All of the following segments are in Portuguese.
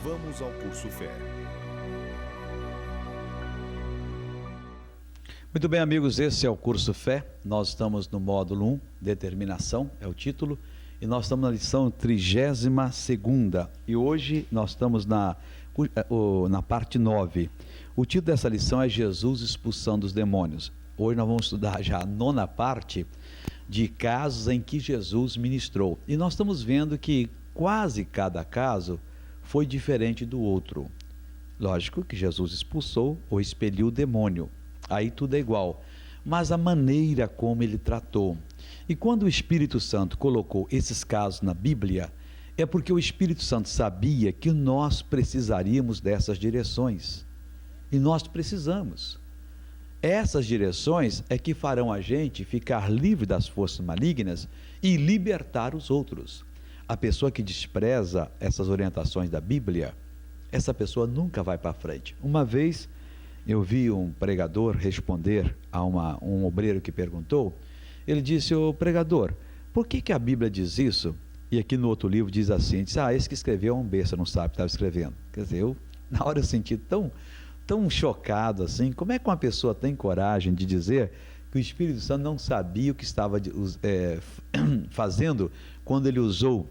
Vamos ao Curso Fé. Muito bem, amigos, esse é o Curso Fé. Nós estamos no módulo 1, Determinação, é o título, e nós estamos na lição 32ª, e hoje nós estamos na parte 9. O título dessa lição é Jesus expulsando os demônios. Hoje nós vamos estudar já a 9ª parte de casos em que Jesus ministrou. E nós estamos vendo que quase cada caso foi diferente do outro. Lógico que Jesus expulsou ou expeliu o demônio. Aí tudo é igual. Mas a maneira como ele tratou. E quando o Espírito Santo colocou esses casos na Bíblia, é porque o Espírito Santo sabia que nós precisaríamos dessas direções. E nós precisamos. Essas direções é que farão a gente ficar livre das forças malignas e libertar os outros. A pessoa que despreza essas orientações da Bíblia, essa pessoa nunca vai para frente. Uma vez eu vi um pregador responder a um obreiro que perguntou. Ele disse: ô pregador, por que a Bíblia diz isso? E aqui no outro livro diz assim, esse que escreveu é um besta, não sabe o que estava escrevendo. Quer dizer, na hora eu senti tão chocado assim. Como é que uma pessoa tem coragem de dizer que o Espírito Santo não sabia o que estava fazendo quando ele usou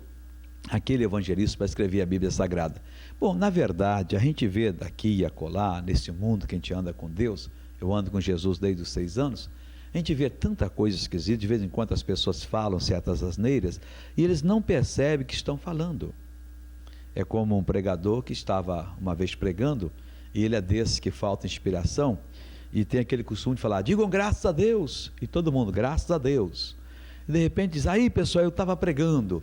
aquele evangelista para escrever a Bíblia Sagrada? Bom, na verdade, a gente vê daqui e acolá, nesse mundo que a gente anda com Deus, eu ando com Jesus desde os 6 anos, a gente vê tanta coisa esquisita, de vez em quando as pessoas falam certas asneiras, e eles não percebem que estão falando. É como um pregador que estava uma vez pregando, e ele é desse que falta inspiração, e tem aquele costume de falar, digam graças a Deus, e todo mundo, graças a Deus. E de repente diz, aí pessoal, eu estava pregando,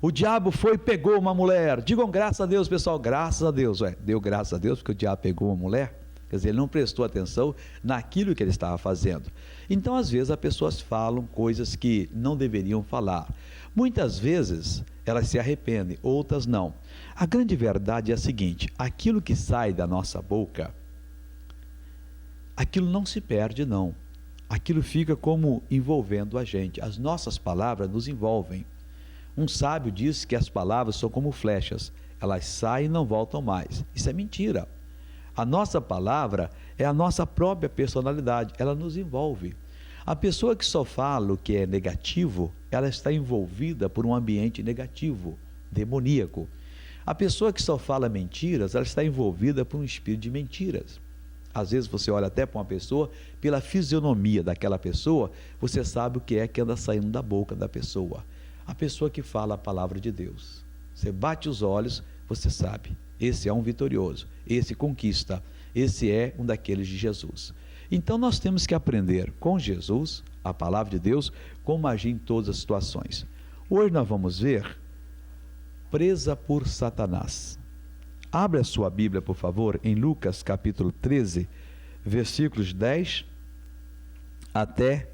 o diabo foi e pegou uma mulher, digam graças a Deus pessoal, graças a Deus. Deu graças a Deus porque o diabo pegou uma mulher? Quer dizer, ele não prestou atenção naquilo que ele estava fazendo. Então às vezes as pessoas falam coisas que não deveriam falar. Muitas vezes elas se arrependem, outras não. A grande verdade é a seguinte, aquilo que sai da nossa boca, aquilo não se perde não, aquilo fica como envolvendo a gente, as nossas palavras nos envolvem. Um sábio disse que as palavras são como flechas, elas saem e não voltam mais. Isso é mentira. A nossa palavra é a nossa própria personalidade, ela nos envolve. A pessoa que só fala o que é negativo, ela está envolvida por um ambiente negativo, demoníaco. A pessoa que só fala mentiras, ela está envolvida por um espírito de mentiras. Às vezes você olha até para uma pessoa, pela fisionomia daquela pessoa, você sabe o que é que anda saindo da boca da pessoa. A pessoa que fala a palavra de Deus, você bate os olhos, você sabe, esse é um vitorioso, esse conquista, esse é um daqueles de Jesus. Então nós temos que aprender com Jesus, a palavra de Deus, como agir em todas as situações. Hoje nós vamos ver presa por Satanás. Abre a sua Bíblia, por favor, em Lucas capítulo 13, versículos 10 até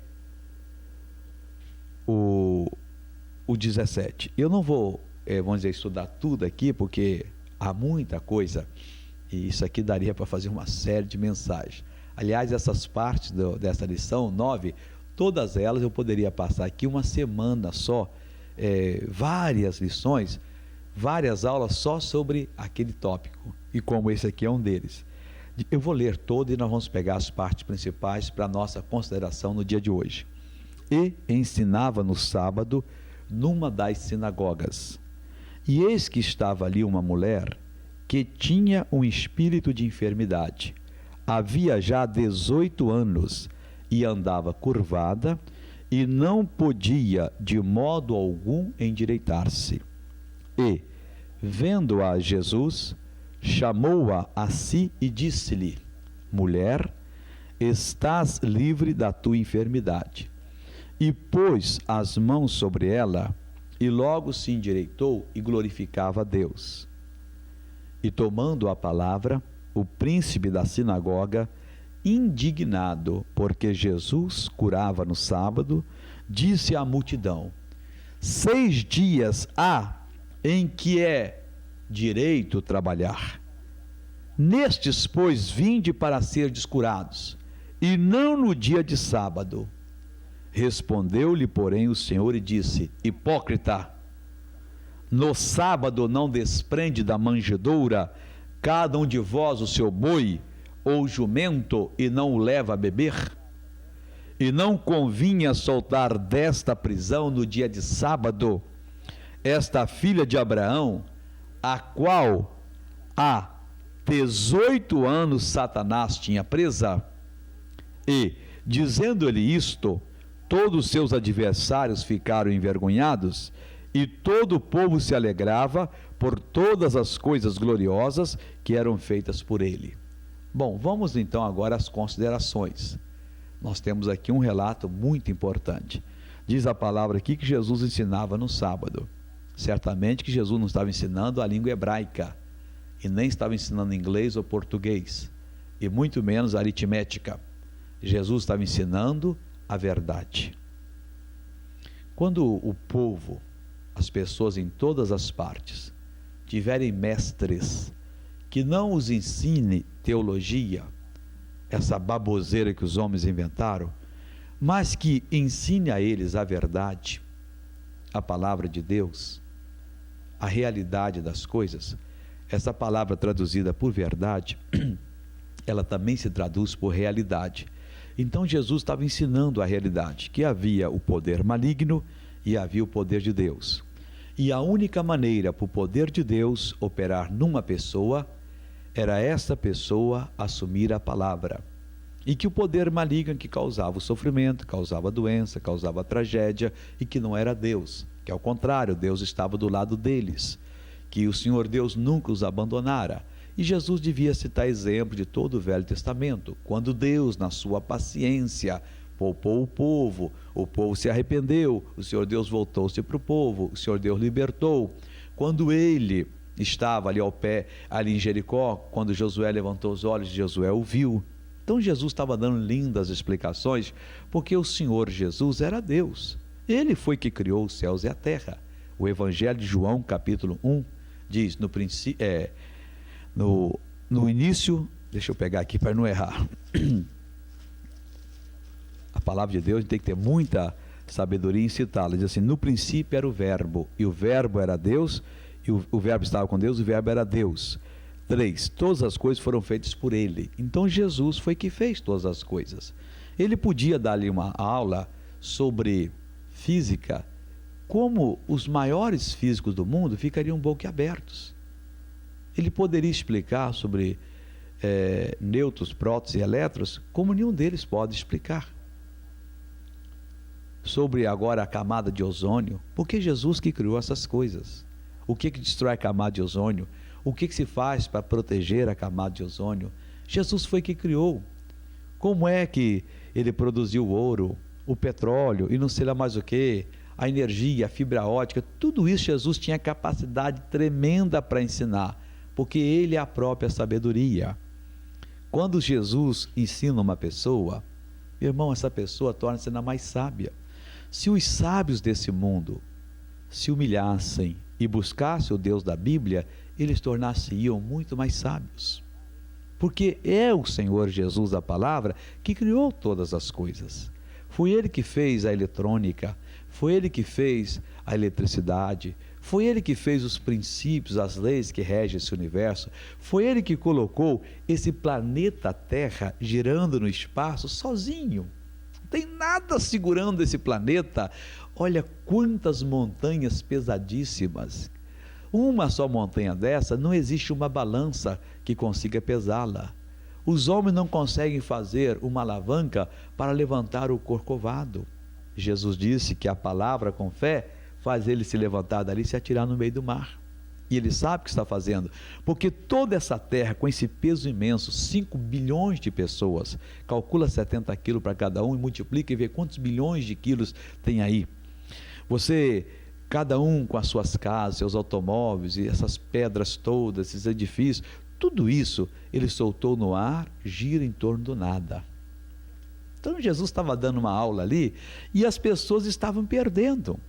o 17. Eu não vou, vamos dizer, estudar tudo aqui, porque há muita coisa, e isso aqui daria para fazer uma série de mensagens. Aliás, essas partes dessa lição 9, todas elas eu poderia passar aqui uma semana só, várias lições, várias aulas só sobre aquele tópico, e como esse aqui é um deles. Eu vou ler todo e nós vamos pegar as partes principais para a nossa consideração no dia de hoje. E ensinava no sábado numa das sinagogas. E eis que estava ali uma mulher que tinha um espírito de enfermidade. Havia já 18 anos e andava curvada e não podia de modo algum endireitar-se. E, vendo-a Jesus, chamou-a a si e disse-lhe, mulher, estás livre da tua enfermidade. E pôs as mãos sobre ela, e logo se endireitou e glorificava a Deus. E tomando a palavra, o príncipe da sinagoga, indignado, porque Jesus curava no sábado, disse à multidão, 6 dias há em que é direito trabalhar. Nestes, pois, vinde para serdes curados, e não no dia de sábado. Respondeu-lhe, porém, o Senhor e disse, hipócrita, no sábado não desprende da manjedoura cada um de vós o seu boi ou jumento e não o leva a beber? E não convinha soltar desta prisão no dia de sábado esta filha de Abraão, a qual há 18 anos Satanás tinha presa? E, dizendo-lhe isto, todos os seus adversários ficaram envergonhados, e todo o povo se alegrava por todas as coisas gloriosas que eram feitas por ele. Bom, vamos então agora às considerações. Nós temos aqui um relato muito importante. Diz a palavra aqui que Jesus ensinava no sábado. Certamente que Jesus não estava ensinando a língua hebraica, e nem estava ensinando inglês ou português, e muito menos aritmética. Jesus estava ensinando a verdade. Quando o povo, as pessoas em todas as partes, tiverem mestres que não os ensine teologia, essa baboseira que os homens inventaram, mas que ensine a eles a verdade, a palavra de Deus, a realidade das coisas. Essa palavra traduzida por verdade, ela também se traduz por realidade. Então Jesus estava ensinando a realidade, que havia o poder maligno e havia o poder de Deus. E a única maneira para o poder de Deus operar numa pessoa era essa pessoa assumir a palavra. E que o poder maligno que causava o sofrimento, causava a doença, causava a tragédia, e que não era Deus, que ao contrário, Deus estava do lado deles, que o Senhor Deus nunca os abandonara. E Jesus devia citar exemplo de todo o Velho Testamento, quando Deus, na sua paciência, poupou o povo se arrependeu, o Senhor Deus voltou-se para o povo, o Senhor Deus libertou. Quando ele estava ali ao pé, ali em Jericó, quando Josué levantou os olhos, Josué o viu. Então Jesus estava dando lindas explicações, porque o Senhor Jesus era Deus. Ele foi que criou os céus e a terra. O Evangelho de João, capítulo 1, diz, no início, deixa eu pegar aqui para não errar. A palavra de Deus tem que ter muita sabedoria em citá-la. Diz assim: no princípio era o verbo, e o verbo era Deus, e o verbo estava com Deus, e o verbo era Deus. 3. Todas as coisas foram feitas por ele. Então Jesus foi que fez todas as coisas. Ele podia dar-lhe uma aula sobre física, como os maiores físicos do mundo ficariam boquiabertos. Ele poderia explicar sobre nêutrons, prótons e elétrons, como nenhum deles pode explicar. Sobre agora a camada de ozônio, porque Jesus que criou essas coisas. O que destrói a camada de ozônio? O que se faz para proteger a camada de ozônio? Jesus foi que criou. Como é que ele produziu o ouro, o petróleo e não sei lá mais o que, a energia, a fibra ótica? Tudo isso Jesus tinha capacidade tremenda para ensinar, porque ele é a própria sabedoria. Quando Jesus ensina uma pessoa, meu irmão, essa pessoa torna-se ainda mais sábia. Se os sábios desse mundo se humilhassem e buscassem o Deus da Bíblia, eles tornar-se-iam muito mais sábios. Porque é o Senhor Jesus, a palavra, que criou todas as coisas. Foi ele que fez a eletrônica, foi ele que fez a eletricidade, foi ele que fez os princípios, as leis que regem esse universo, foi ele que colocou esse planeta Terra girando no espaço sozinho. Não tem nada segurando esse planeta. Olha quantas montanhas pesadíssimas. Uma só montanha dessa, não existe uma balança que consiga pesá-la. Os homens não conseguem fazer uma alavanca para levantar o corcovado. Jesus disse que a palavra com fé faz ele se levantar dali e se atirar no meio do mar. E ele sabe o que está fazendo, porque toda essa terra, com esse peso imenso, 5 bilhões de pessoas, calcula 70 quilos para cada um e multiplica e vê quantos bilhões de quilos tem aí. Cada um com as suas casas, seus automóveis e essas pedras todas, esses edifícios, tudo isso ele soltou no ar, gira em torno do nada. Então Jesus estava dando uma aula ali e as pessoas estavam perdendo.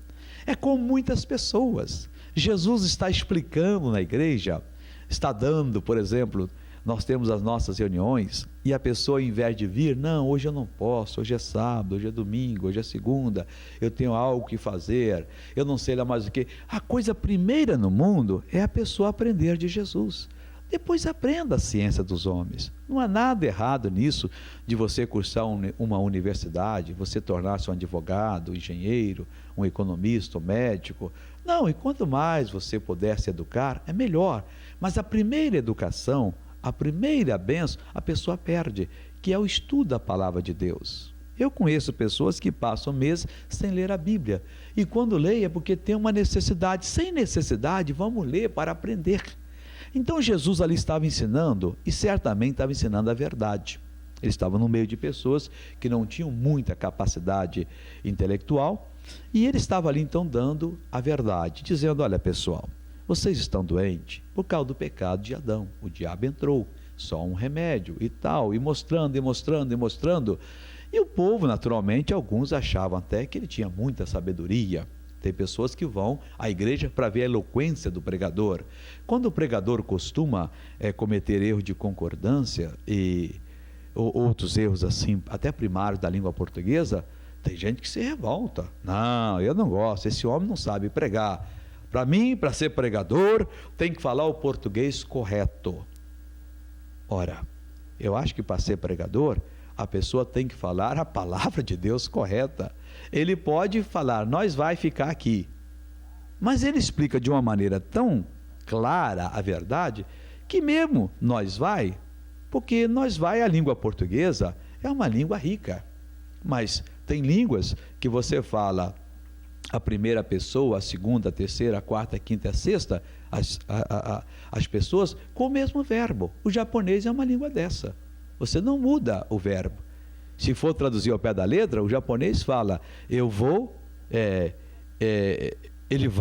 É como muitas pessoas. Jesus está explicando na igreja, está dando, por exemplo, nós temos as nossas reuniões e a pessoa, ao invés de vir, não, hoje eu não posso, hoje é sábado, hoje é domingo, hoje é segunda, eu tenho algo que fazer, eu não sei lá mais o que. A coisa primeira no mundo é a pessoa aprender de Jesus. Depois aprenda a ciência dos homens. Não há nada errado nisso, de você cursar uma universidade, você tornar-se um advogado, um engenheiro, um economista, um médico. Não, e quanto mais você puder se educar, é melhor. Mas a primeira educação, a primeira bênção, a pessoa perde, que é o estudo da palavra de Deus. Eu conheço pessoas que passam meses sem ler a Bíblia. E quando leem é porque tem uma necessidade. Sem necessidade, vamos ler para aprender. Então Jesus ali estava ensinando, e certamente estava ensinando a verdade. Ele estava no meio de pessoas que não tinham muita capacidade intelectual, e ele estava ali então dando a verdade, dizendo: olha pessoal, vocês estão doentes por causa do pecado de Adão, o diabo entrou, só um remédio e tal, e mostrando, e mostrando, e mostrando. E o povo, naturalmente, alguns achavam até que ele tinha muita sabedoria. Tem pessoas que vão à igreja para ver a eloquência do pregador. Quando o pregador costuma cometer erros de concordância e outros erros assim, até primários da língua portuguesa, tem gente que se revolta. Não, eu não gosto, esse homem não sabe pregar. Para mim, para ser pregador, tem que falar o português correto. Ora, eu acho que para ser pregador, a pessoa tem que falar a palavra de Deus correta. Ele pode falar, nós vai ficar aqui. Mas ele explica de uma maneira tão clara a verdade, que mesmo nós vai, porque nós vai, a língua portuguesa é uma língua rica. Mas tem línguas que você fala a primeira pessoa, a segunda, a terceira, a quarta, a quinta, a sexta, as pessoas com o mesmo verbo. O japonês é uma língua dessa. Você não muda o verbo. Se for traduzir ao pé da letra, o japonês fala, eu vou, ele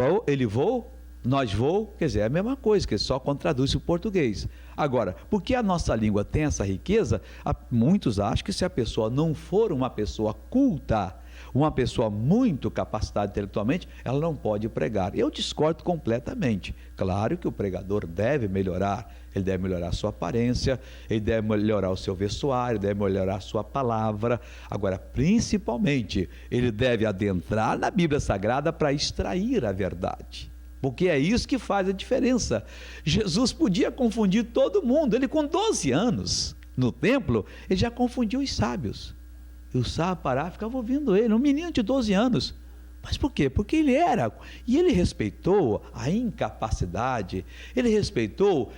vou, nós vou, quer dizer, é a mesma coisa, que só quando traduz o português. Agora, porque a nossa língua tem essa riqueza, muitos acham que se a pessoa não for uma pessoa culta, uma pessoa muito capacitada intelectualmente, ela não pode pregar. Eu discordo completamente. Claro que o pregador deve melhorar, ele deve melhorar a sua aparência, ele deve melhorar o seu vestuário, deve melhorar a sua palavra. Agora, principalmente, ele deve adentrar na Bíblia Sagrada para extrair a verdade. Porque é isso que faz a diferença. Jesus podia confundir todo mundo. Ele, com 12 anos no templo, ele já confundiu os sábios. E o sábio parava, ficava ouvindo ele, um menino de 12 anos. Mas por quê? Porque ele era, e ele respeitou a incapacidade, ele respeitou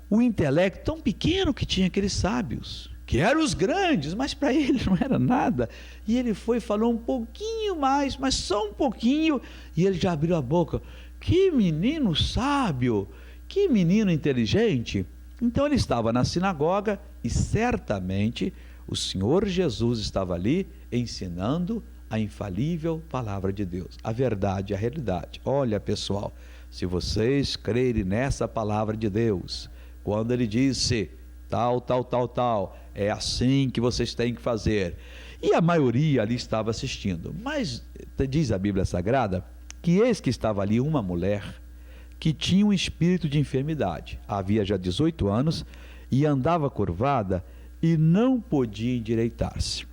o intelecto tão pequeno que tinha aqueles sábios, que eram os grandes, mas para ele não era nada. E ele foi, falou um pouquinho mais, mas só um pouquinho, e ele já abriu a boca. Que menino sábio, que menino inteligente. Então ele estava na sinagoga e certamente o Senhor Jesus estava ali ensinando a infalível palavra de Deus, a verdade, a realidade. Olha pessoal, se vocês crerem nessa palavra de Deus, quando ele disse tal, tal, tal, tal, é assim que vocês têm que fazer. E a maioria ali estava assistindo, mas diz a Bíblia Sagrada que eis que estava ali uma mulher que tinha um espírito de enfermidade, havia já 18 anos e andava curvada e não podia endireitar-se.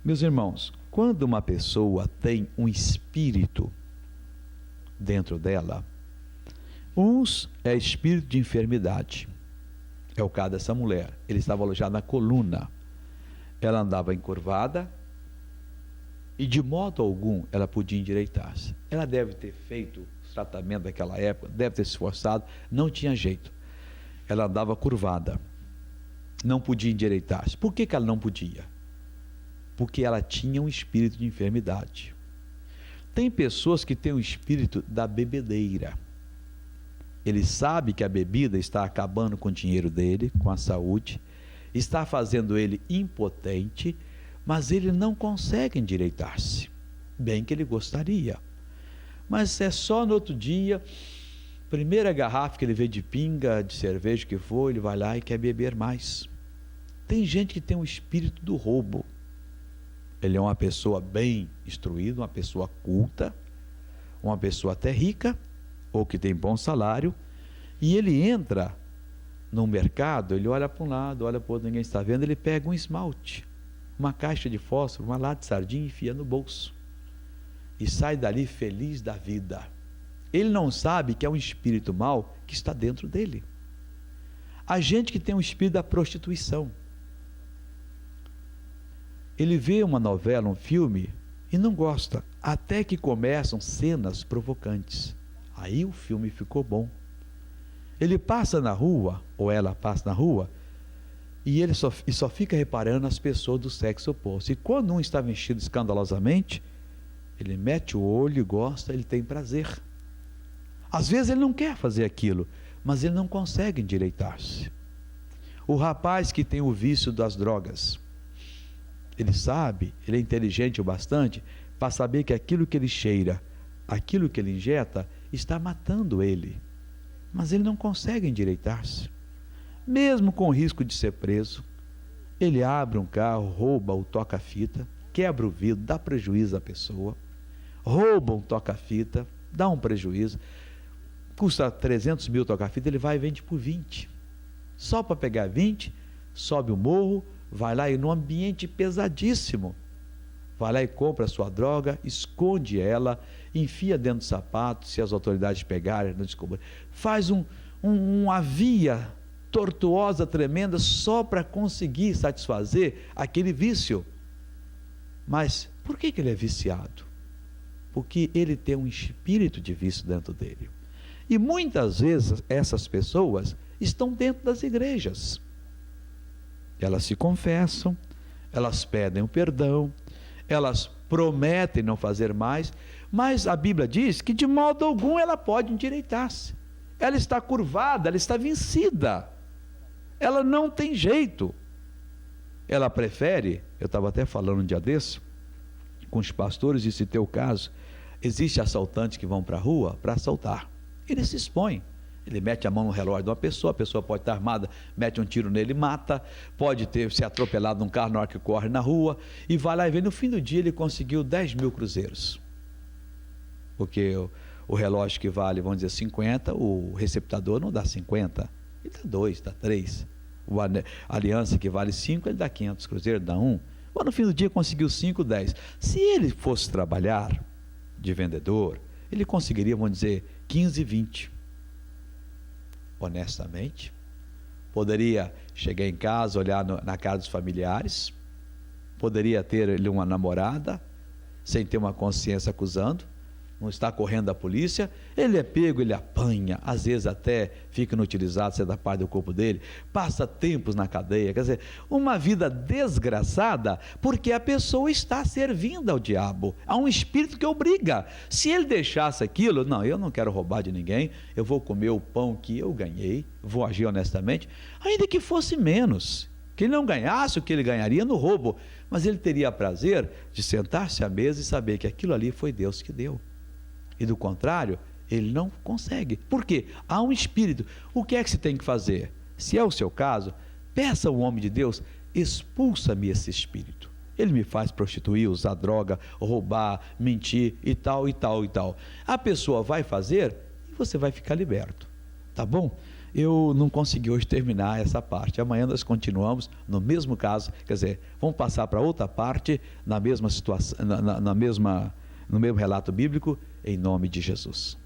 Meus irmãos, quando uma pessoa tem um espírito dentro dela, uns é espírito de enfermidade, é o caso dessa mulher, ele estava alojado na coluna, ela andava encurvada e de modo algum ela podia endireitar-se. Ela deve ter feito o tratamento daquela época, deve ter se esforçado, não tinha jeito, ela andava curvada, não podia endireitar-se. Por que ela não podia? Porque ela tinha um espírito de enfermidade. Tem pessoas que têm o espírito da bebedeira. Ele sabe que a bebida está acabando com o dinheiro dele, com a saúde, está fazendo ele impotente, mas ele não consegue endireitar-se. Bem que ele gostaria. Mas é só no outro dia, primeira garrafa que ele vê de pinga, de cerveja que for, ele vai lá e quer beber mais. Tem gente que tem um espírito do roubo. Ele é uma pessoa bem instruída, uma pessoa culta, uma pessoa até rica, ou que tem bom salário, e ele entra no mercado, ele olha para um lado, olha para o outro, ninguém está vendo, ele pega um esmalte, uma caixa de fósforo, uma lata de sardinha e enfia no bolso. E sai dali feliz da vida. Ele não sabe que é um espírito mau que está dentro dele. A gente que tem um espírito da prostituição. Ele vê uma novela, um filme e não gosta, até que começam cenas provocantes. Aí o filme ficou bom. Ele passa na rua, ou ela passa na rua, e ele só fica reparando as pessoas do sexo oposto. E quando um está vestido escandalosamente, ele mete o olho e gosta, ele tem prazer. Às vezes ele não quer fazer aquilo, mas ele não consegue endireitar-se. O rapaz que tem o vício das drogas, ele sabe, ele é inteligente o bastante para saber que aquilo que ele cheira, aquilo que ele injeta, está matando ele. Mas ele não consegue endireitar-se. Mesmo com o risco de ser preso, ele abre um carro, rouba o toca-fita, quebra o vidro, dá prejuízo à pessoa, rouba um toca-fita, dá um prejuízo, custa 300 mil toca-fita, ele vai e vende por 20. Só para pegar 20, sobe o morro, vai lá e num ambiente pesadíssimo, vai lá e compra a sua droga, esconde ela, enfia dentro do sapato, se as autoridades pegarem, não descobrem, faz uma via tortuosa, tremenda, só para conseguir satisfazer aquele vício. Mas por que ele é viciado? Porque ele tem um espírito de vício dentro dele. E muitas vezes essas pessoas estão dentro das igrejas. Elas se confessam, elas pedem o perdão, elas prometem não fazer mais, mas a Bíblia diz que de modo algum ela pode endireitar-se. Ela está curvada, ela está vencida. Ela não tem jeito. Ela prefere, eu estava até falando um dia desse, com os pastores, e citei o caso, existem assaltantes que vão para a rua para assaltar. Ele se expõe. Ele mete a mão no relógio de uma pessoa, a pessoa pode estar armada, mete um tiro nele e mata, pode ter se atropelado num carro na hora que corre na rua, e vai lá e vê, no fim do dia ele conseguiu 10 mil cruzeiros. Porque o relógio que vale, vamos dizer, 50, o receptador não dá 50, ele dá 2, dá 3. A aliança que vale 5, ele dá 500 cruzeiros, dá 1. Mas no fim do dia conseguiu 5, 10. Se ele fosse trabalhar de vendedor, ele conseguiria, vamos dizer, 15, 20. Honestamente, poderia chegar em casa, olhar na cara dos familiares, poderia ter ele uma namorada, sem ter uma consciência acusando, não está correndo da polícia, ele é pego, ele apanha, às vezes até fica inutilizado, se é da parte do corpo dele, passa tempos na cadeia, quer dizer, uma vida desgraçada, porque a pessoa está servindo ao diabo, há um espírito que obriga. Se ele deixasse aquilo, não, eu não quero roubar de ninguém, eu vou comer o pão que eu ganhei, vou agir honestamente, ainda que fosse menos, que ele não ganhasse o que ele ganharia no roubo, mas ele teria prazer de sentar-se à mesa e saber que aquilo ali foi Deus que deu. E do contrário, ele não consegue. Por quê? Há um espírito. O que é que se tem que fazer? Se é o seu caso, peça ao homem de Deus, expulsa-me esse espírito. Ele me faz prostituir, usar droga, roubar, mentir e tal, e tal, e tal. A pessoa vai fazer e você vai ficar liberto. Tá bom? Eu não consegui hoje terminar essa parte. Amanhã nós continuamos no mesmo caso, quer dizer, vamos passar para outra parte, na mesma situação, no mesmo relato bíblico, em nome de Jesus.